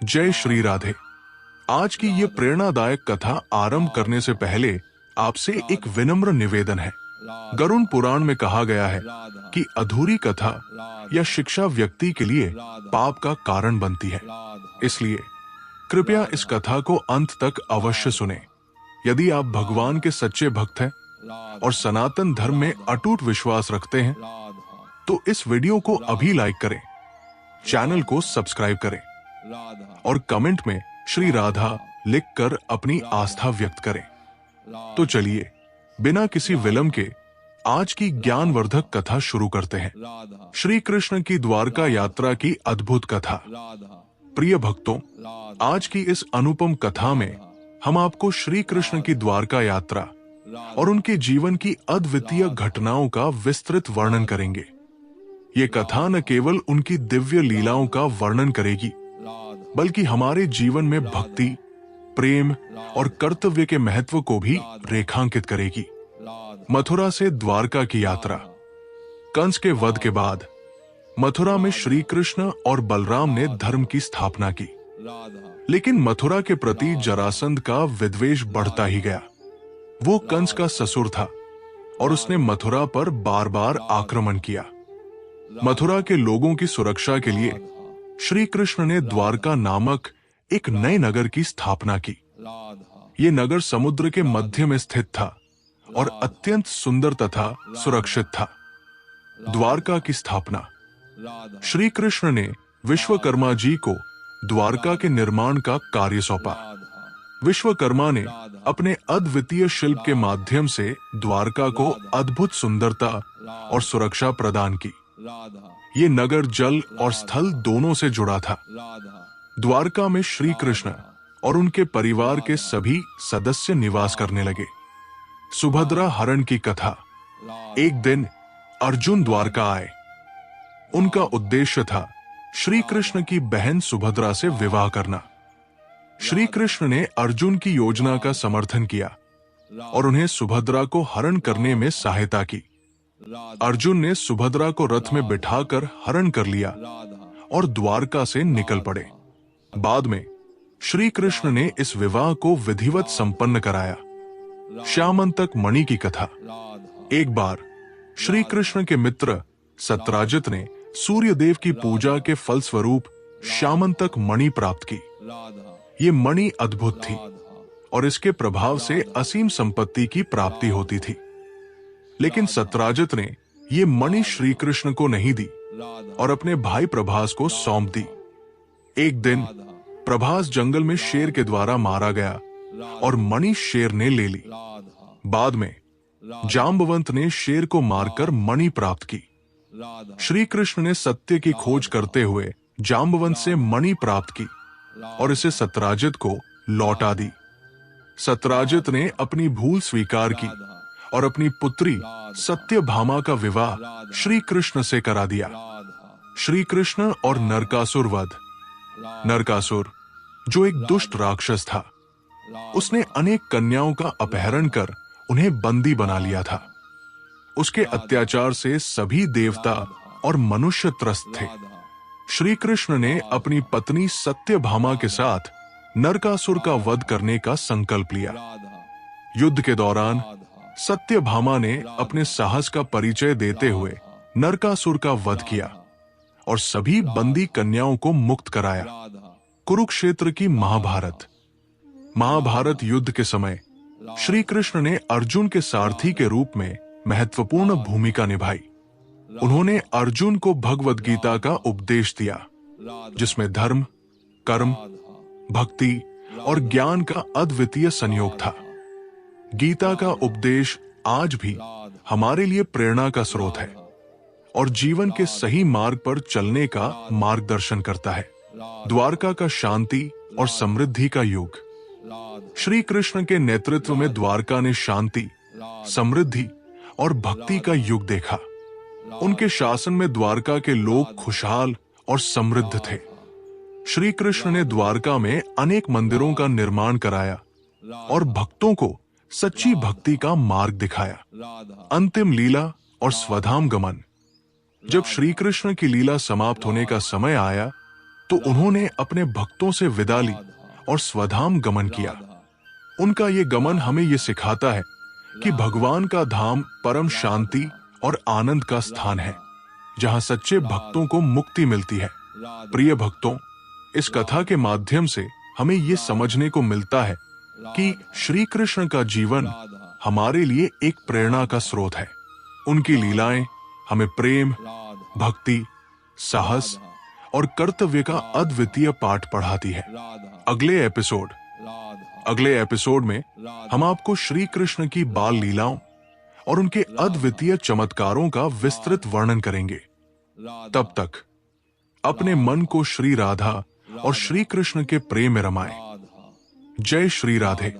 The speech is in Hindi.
जय श्री राधे। आज की ये प्रेरणादायक कथा आरंभ करने से पहले आपसे एक विनम्र निवेदन है। गरुड़ पुराण में कहा गया है कि अधूरी कथा या शिक्षा व्यक्ति के लिए पाप का कारण बनती है। इसलिए कृपया इस कथा को अंत तक अवश्य सुने। यदि आप भगवान के सच्चे भक्त हैं और सनातन धर्म में अटूट विश्वास रखते हैं तो इस वीडियो को अभी लाइक करें, चैनल को सब्सक्राइब करें और कमेंट में श्री राधा लिखकर अपनी आस्था व्यक्त करें। तो चलिए बिना किसी विलंब के आज की ज्ञानवर्धक कथा शुरू करते हैं। श्री कृष्ण की द्वारका यात्रा की अद्भुत कथा। प्रिय भक्तों, आज की इस अनुपम कथा में हम आपको श्री कृष्ण की द्वारका यात्रा और उनके जीवन की अद्वितीय घटनाओं का विस्तृत वर्णन करेंगे। ये कथा न केवल उनकी दिव्य लीलाओं का वर्णन करेगी बल्कि हमारे जीवन में भक्ति, प्रेम और कर्तव्य के महत्व को भी रेखांकित करेगी। मथुरा से द्वारका की यात्रा। कंस के वध के बाद मथुरा में श्री कृष्ण और बलराम ने धर्म की स्थापना की, लेकिन मथुरा के प्रति जरासंध का विद्वेष बढ़ता ही गया। वो कंस का ससुर था और उसने मथुरा पर बार बार आक्रमण किया। मथुरा के लोगों की सुरक्षा के लिए श्री कृष्ण ने द्वारका नामक एक नए नगर की स्थापना की। ये नगर समुद्र के मध्य में स्थित था और अत्यंत सुंदर तथा सुरक्षित था। द्वारका की स्थापना। श्री कृष्ण ने विश्वकर्मा जी को द्वारका के निर्माण का कार्य सौंपा। विश्वकर्मा ने अपने अद्वितीय शिल्प के माध्यम से द्वारका को अद्भुत सुंदरता और सुरक्षा प्रदान की। ये नगर जल और स्थल दोनों से जुड़ा था। द्वारका में श्री कृष्ण और उनके परिवार के सभी सदस्य निवास करने लगे। सुभद्रा हरण की कथा। एक दिन अर्जुन द्वारका आए। उनका उद्देश्य था श्री कृष्ण की बहन सुभद्रा से विवाह करना। श्री कृष्ण ने अर्जुन की योजना का समर्थन किया और उन्हें सुभद्रा को हरण करने में सहायता की। अर्जुन ने सुभद्रा को रथ में बिठाकर हरण कर लिया और द्वारका से निकल पड़े। बाद में श्री कृष्ण ने इस विवाह को विधिवत संपन्न कराया। श्यामंतक मणि की कथा। एक बार श्री कृष्ण के मित्र सत्राजित ने सूर्यदेव की पूजा के फलस्वरूप श्यामंतक मणि प्राप्त की। ये मणि अद्भुत थी और इसके प्रभाव से असीम संपत्ति की प्राप्ति होती थी। लेकिन सत्राजित ने ये मणि श्री कृष्ण को नहीं दी और अपने भाई प्रभास को सौंप दी। एक दिन प्रभास जंगल में शेर के द्वारा मारा गया और मणि शेर ने ले ली। बाद में जाम्बवंत ने शेर को मारकर मणि प्राप्त की। श्री कृष्ण ने सत्य की खोज करते हुए जाम्बवंत से मणि प्राप्त की और इसे सत्राजित को लौटा दी। सत्राजित ने अपनी भूल स्वीकार की और अपनी पुत्री सत्यभामा का विवाह श्री कृष्ण से करा दिया। श्री कृष्ण और नरकासुर वध। नरकासुर, जो एक दुष्ट राक्षस था, उसने अनेक कन्याओं का अपहरण कर उन्हें बंदी बना लिया था। उसके अत्याचार से सभी देवता और मनुष्य त्रस्त थे। श्री कृष्ण ने अपनी पत्नी सत्यभामा के साथ नरकासुर का वध करने का संकल्प लिया। युद्ध के दौरान सत्यभामा ने अपने साहस का परिचय देते हुए नरकासुर का वध किया और सभी बंदी कन्याओं को मुक्त कराया। कुरुक्षेत्र की महाभारत। महाभारत युद्ध के समय श्री कृष्ण ने अर्जुन के सारथी के रूप में महत्वपूर्ण भूमिका निभाई। उन्होंने अर्जुन को भगवद गीता का उपदेश दिया, जिसमें धर्म, कर्म, भक्ति और ज्ञान का अद्वितीय संयोग था। गीता का उपदेश आज भी हमारे लिए प्रेरणा का स्रोत है और जीवन के सही मार्ग पर चलने का मार्गदर्शन करता है। द्वारका का शांति और समृद्धि का युग। श्री कृष्ण के नेतृत्व में द्वारका ने शांति, समृद्धि और भक्ति का युग देखा। उनके शासन में द्वारका के लोग खुशहाल और समृद्ध थे। श्री कृष्ण ने द्वारका में अनेक मंदिरों का निर्माण कराया और भक्तों को सच्ची भक्ति का मार्ग दिखाया। अंतिम लीला और स्वधाम गमन। जब श्री कृष्ण की लीला समाप्त होने का समय आया तो उन्होंने अपने भक्तों से विदा ली और स्वधाम गमन किया। उनका ये गमन हमें ये सिखाता है कि भगवान का धाम परम शांति और आनंद का स्थान है, जहां सच्चे भक्तों को मुक्ति मिलती है। प्रिय भक्तों, इस कथा के माध्यम से हमें ये समझने को मिलता है कि श्री कृष्ण का जीवन हमारे लिए एक प्रेरणा का स्रोत है। उनकी लीलाएं हमें प्रेम, भक्ति, साहस और कर्तव्य का अद्वितीय पाठ पढ़ाती है। अगले एपिसोड में हम आपको श्री कृष्ण की बाल लीलाओं और उनके अद्वितीय चमत्कारों का विस्तृत वर्णन करेंगे। तब तक अपने मन को श्री राधा और श्री कृष्ण के प्रेम में रमाएं। जय श्री राधे।